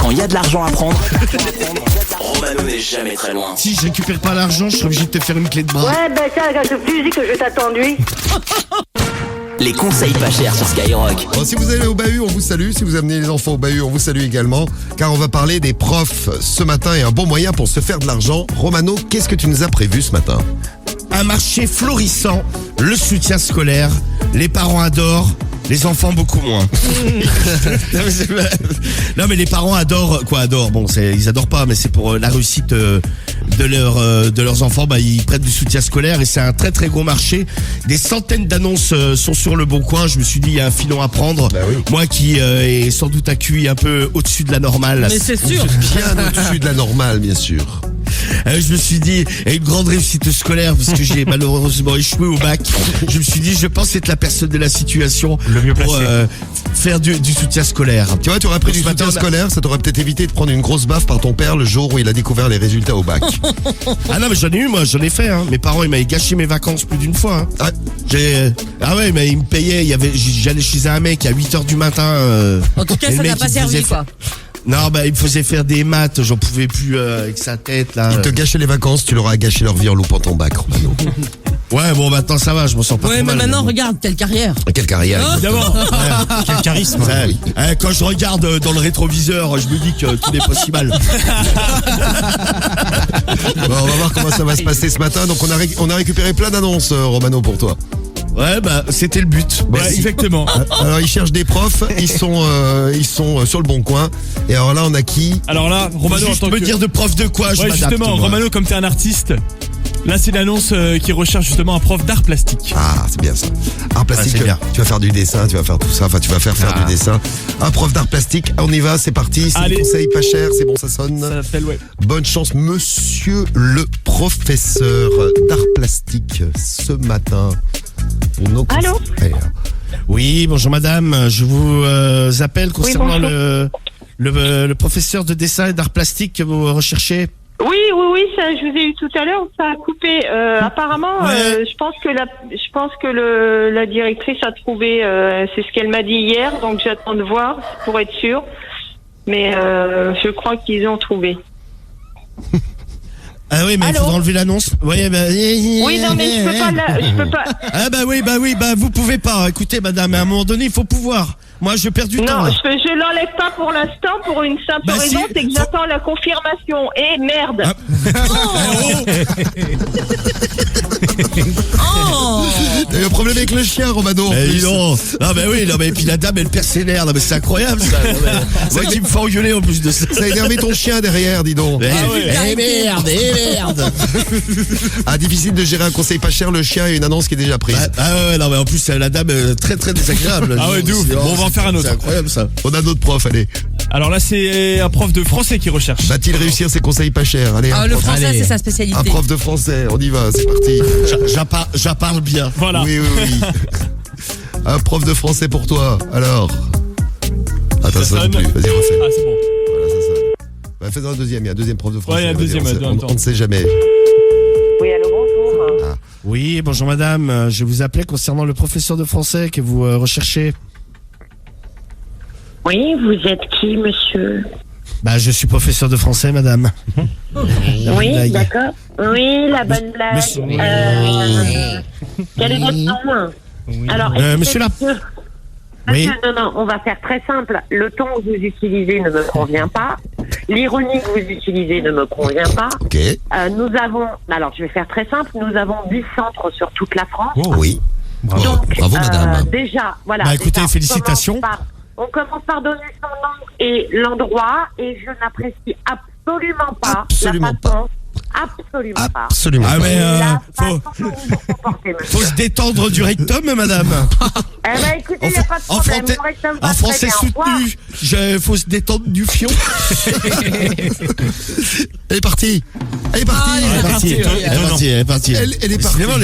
Quand il y a de l'argent à prendre, Romano n'est jamais très loin. Si je récupère pas l'argent, je serai obligé de te faire une clé de bras. Ouais, ben ça, je te dis que je t'attends, lui. Les conseils pas chers sur Skyrock. Bon, si vous allez au bahut, on vous salue. Si vous amenez les enfants au bahut, on vous salue également. Car on va parler des profs ce matin et un bon moyen pour se faire de l'argent. Romano, qu'est-ce que tu nous as prévu ce matin? Un marché florissant, le soutien scolaire, les parents adorent, les enfants beaucoup moins. Non mais les parents adorent, bon ils adorent pas, mais c'est pour la réussite de leurs enfants, ils prennent du soutien scolaire et c'est un très très gros marché. Des centaines d'annonces sont sur le Bon Coin. Je me suis dit il y a un filon à prendre. Bah oui. Moi qui est sans doute un QI un peu au-dessus de la normale. Mais c'est sûr. Bien au-dessus de la normale, bien sûr. Je me suis dit, et une grande réussite scolaire, parce que j'ai malheureusement échoué au bac. Je me suis dit, je pense être la personne de la situation pour faire du soutien scolaire. Tu vois, tu aurais pris du soutien scolaire, ça t'aurait peut-être évité de prendre une grosse baffe par ton père le jour où il a découvert les résultats au bac. Ah non, mais j'en ai eu, moi, j'en ai fait. Mes parents, ils m'avaient gâché mes vacances plus d'une fois. Mais ils me payaient. J'allais chez un mec à 8h du matin. En tout cas, ça n'a pas servi, quoi. Non, il me faisait faire des maths, j'en pouvais plus avec sa tête là. Il te gâchait les vacances, tu leur as gâché leur vie en loupant ton bac, Romano. Ouais, bon, maintenant ça va, je m'en sens pas trop mal. Ouais, mais maintenant, regarde, quelle carrière. Quelle carrière. Évidemment. Quel charisme. Quand je regarde dans le rétroviseur, je me dis que tout n'est pas si mal. Bon, on va voir comment ça va se passer ce matin. Donc on a récupéré plein d'annonces, Romano, pour toi. Ouais, c'était le but. Ouais, exactement. Alors ils cherchent des profs, ils sont sur le Bon Coin. Et alors là, on a qui? Alors là, Romano, Juste me dire de prof de quoi, je m'adapte. justement, moi. Romano, comme t'es un artiste, là c'est l'annonce qui recherche justement un prof d'art plastique. Ah, c'est bien ça. Art plastique, c'est bien. tu vas faire du dessin, tu vas faire tout ça, tu vas faire du dessin. Un prof d'art plastique, on y va, c'est parti, c'est des conseils pas chers, c'est bon, ça sonne. Ça s'appelle, ouais. Bonne chance, monsieur le professeur d'art plastique, ce matin. Pour nos Allô? conseils. Oui, bonjour madame, je vous appelle concernant le professeur de dessin et d'art plastique que vous recherchez. Oui, ça, je vous ai eu tout à l'heure, ça a coupé. Apparemment, je pense que la directrice a trouvé, c'est ce qu'elle m'a dit hier, donc j'attends de voir pour être sûre. Mais je crois qu'ils ont trouvé. Ah oui, mais il faudra enlever l'annonce. Oui, non, mais je peux pas. Ah oui, vous pouvez pas. Écoutez, madame, à un moment donné, il faut pouvoir. Moi, je perds du temps. Non, là. je l'enlève pas pour l'instant pour une simple raison, c'est que j'attends la confirmation. Et merde. T'as eu un problème avec le chien, Romano. Et puis la dame, elle perd ses nerfs. Non, mais c'est incroyable, ça. C'est qui me fait engueuler en plus de ça. Ça a énervé ton chien derrière, dis donc. Merde. Ah, difficile de gérer un conseil pas cher, le chien et une annonce qui est déjà prise. Non, mais en plus, la dame, très très désagréable. Ah ouais, d'où. Bon, on va en faire un autre. C'est incroyable, ça. On a d'autres profs, allez. Alors là, c'est un prof de français qui recherche. Va-t-il réussir ses conseils pas chers? Allez, Le français, c'est sa spécialité. un prof de français, on y va, c'est parti. J'en parle bien. Voilà. Oui. Un prof de français pour toi, alors. Attends, ça sonne plus, vas-y, refais. Ah, c'est bon. Voilà, ça sonne. Fais-en un deuxième, il y a un deuxième prof de français. Ouais, il y a un deuxième, on ne sait jamais. Oui, allô, bonjour. Oui, bonjour madame. Je vous appelais concernant le professeur de français que vous recherchez. Oui, vous êtes qui, monsieur? Je suis professeur de français, madame. Oui, d'accord. Oui, la bonne blague. Monsieur- Quel est votre nom? Alors, monsieur Oui. Non, on va faire très simple. Le ton que vous utilisez ne me convient pas. L'ironie que vous utilisez ne me convient pas. Ok. Nous avons, alors je vais faire très simple, nous avons 10 centres sur toute la France. Oh, oui. Donc, Bravo, madame. Déjà, voilà. Écoutez, déjà, félicitations. On commence par donner son nom et l'endroit, et je n'apprécie absolument pas Absolument la façon. Absolument pas. Absolument Ah, pas. mais La façon dont vous vous comportez, monsieur. faut se détendre du rectum, madame. Écoutez, il n'y a pas de problème. Mon rectum va En très français bien. soutenu, faut se détendre du fion. Elle est partie. Elle est partie. Elle est partie. Elle est partie. Décidément,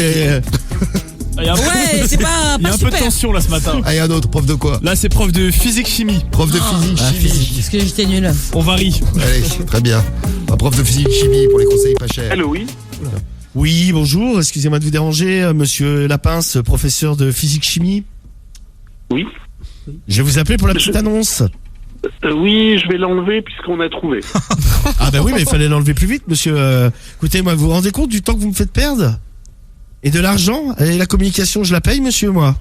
Ouais, c'est pas Il y a un peu de super. tension là ce matin. Ah, et un autre, prof de quoi? Là, c'est prof de physique-chimie. Prof de physique, chimie. Parce que j'étais nul. On varie. Allez, très bien. Un prof de physique, chimie pour les conseils pas chers. Allô, oui. Oui, bonjour, excusez-moi de vous déranger, monsieur Lapince, professeur de physique-chimie. Oui. Je vais vous appeler pour la petite annonce. Oui, je vais l'enlever puisqu'on a trouvé. Ah bah oui, mais il fallait l'enlever plus vite, monsieur. Écoutez, moi, vous vous rendez compte du temps que vous me faites perdre? Et de l'argent? Et la communication, je la paye, monsieur, moi.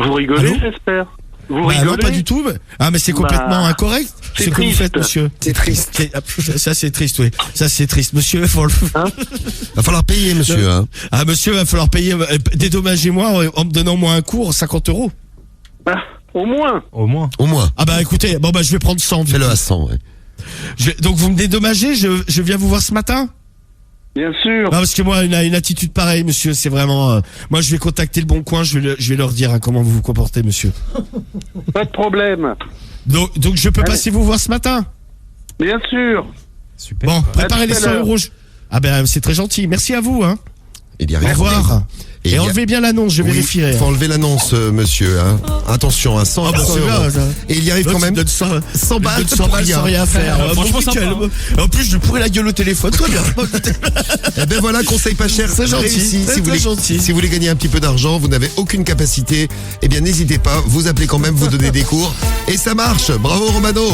Vous rigolez, Allô j'espère? Vous Bah rigolez? non, pas du tout. Ah, mais c'est complètement Bah, incorrect c'est ce que vous triste. faites, monsieur. C'est triste. Ça, c'est triste, oui. Ça, c'est triste. Monsieur, Va falloir payer, monsieur. Hein. Ah, monsieur, va falloir payer. Dédommagez-moi en me donnant moi un cours, 50 €. Ah, au moins. Au moins. Au moins. Ah bah écoutez, bon bah je vais prendre 100. Fais-le à 100, ouais. Donc vous me dédommagez, je viens vous voir ce matin? Bien sûr. Non, parce que moi, une attitude pareille, monsieur, c'est vraiment... moi, je vais contacter le Bon Coin, je vais leur dire hein, comment vous vous comportez, monsieur. Pas de problème. Donc je peux Allez. passer vous voir ce matin? Bien sûr. Super. Bon, préparez À tout les à 100 l'heure. €. Ah ben, c'est très gentil. Merci à vous, hein. Il y Au arrive. revoir. Et il y Et a- enlevez bien l'annonce, je Oui, vérifierai. faut enlever l'annonce, monsieur. Hein. Attention, à 100, Ah bah, 100 c'est bien, euros. ça. Et il y arrive quand même. 100 balles balles, 100 pour balles rien. sans rien faire. Franchement, Bon, sympa, nickel. En plus, je lui pourrais la gueule au téléphone. Toi, bien. Eh ben voilà, conseil pas cher, C'est gentil, réussi. c'est Si vous, très voulez, gentil. si vous voulez gagner un petit peu d'argent, vous n'avez aucune capacité, eh bien n'hésitez pas, vous appelez quand même, vous donnez des cours. Et ça marche, bravo Romano.